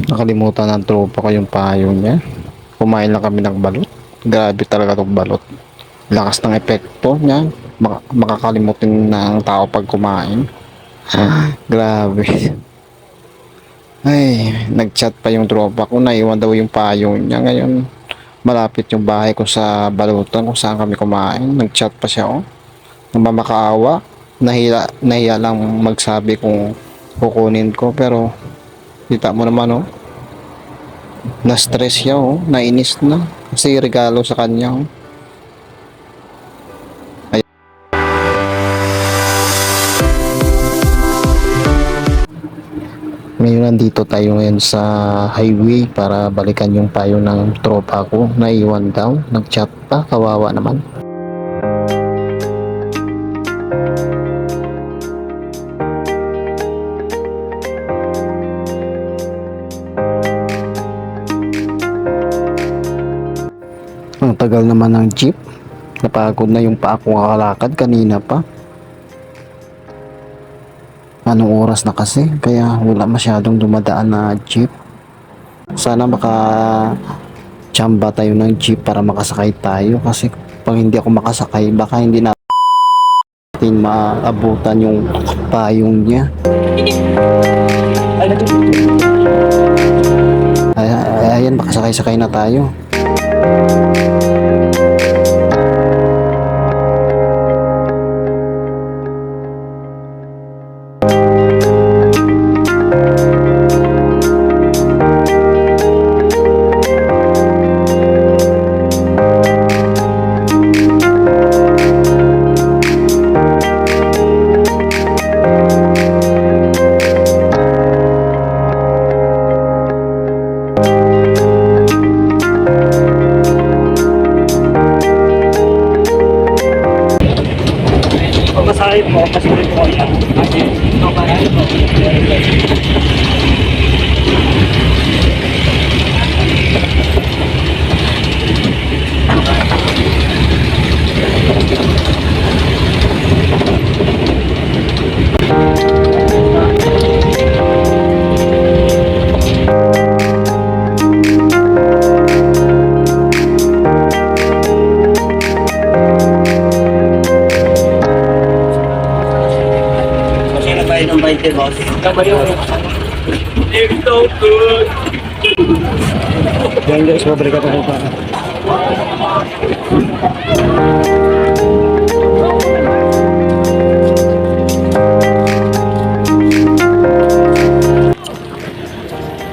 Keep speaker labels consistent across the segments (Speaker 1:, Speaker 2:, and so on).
Speaker 1: Nakalimutan ng tropa ko yung payo niya. Kumain lang kami ng balot. Grabe talaga tong balot. Lakas ng epekto niya. Makakalimutin ng tao pag kumain. Grabe. Ay, nagchat pa yung tropa ko. Naiwan daw yung payo niya. Ngayon, malapit yung bahay ko sa balutan kung saan kami kumain. Nagchat pa siya, oh. Namamakaawa. Nahiya lang magsabi kung kukunin ko. Pero, kita mo naman, oh. Na-stress siya, oh. Nainis na. Kasi regalo sa kanya, oh. Ngayon nandito tayo ngayon sa highway para balikan yung payo ng tropa ko. Naiwan daw. Nag-chat pa. Kawawa naman. Ang tagal naman ng jeep. Napagod na yung paa ko kakalakad kanina pa. Anong oras na kasi? Kaya wala masyadong dumadaan na jeep. Sana chamba tayo ng jeep para makasakay tayo. Kasi pag hindi ako makasakay, baka hindi natin maabutan yung payong niya. Ayan, makasakay-sakay na tayo.
Speaker 2: Pagmasahe po, kasi po yan. Kasi na tayo ng 20 boss. Tama yun. It's so good.
Speaker 1: Yan guys, babalik ako pa.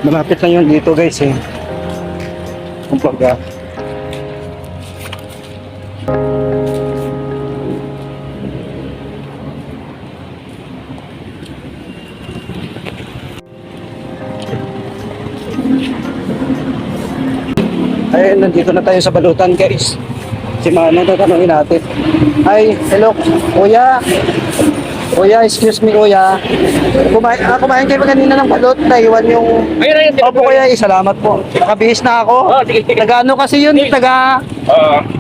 Speaker 1: Malapit lang yun dito guys eh. Kumbaga. Ay, nandito na tayo sa balutan guys. Si Manong tatanungin natin. Ay, hello, kuya. Kuya, excuse me kuya. Kumain kayo ba kanina ng balot? Naiwan yung...
Speaker 2: Ayun.
Speaker 1: Opo kuya, salamat po. Nakabihis na ako.
Speaker 2: Oh, sige.
Speaker 1: Taga-ano kasi yun,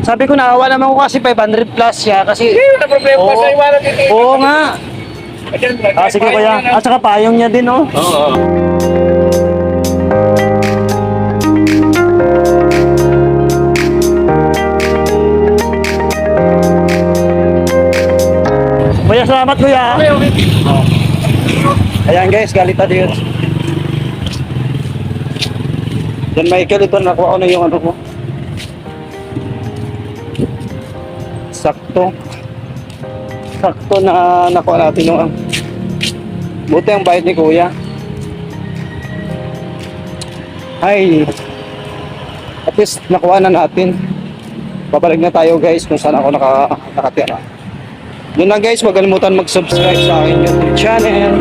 Speaker 1: sabi ko naawa naman ko kasi 500 plus siya kasi...
Speaker 2: Wala problema
Speaker 1: Oo.
Speaker 2: sa iwanan dito.
Speaker 1: Oo nga. Sige kuya. At saka payong niya din, oh.
Speaker 2: Oo.
Speaker 1: Kuya, salamat kuya.
Speaker 2: Okay.
Speaker 1: Ayan guys, galit na yun. Yan Michael, ito nakuha ko na yung ano ko. Sakto. Sakto na nakuha natin yung buti ang bayad ni kuya. Ay, at least nakuha na natin. Babalik na tayo guys kung saan ako nakatira. Yun lang guys, huwag kalimutan mag-subscribe sa aking YouTube channel.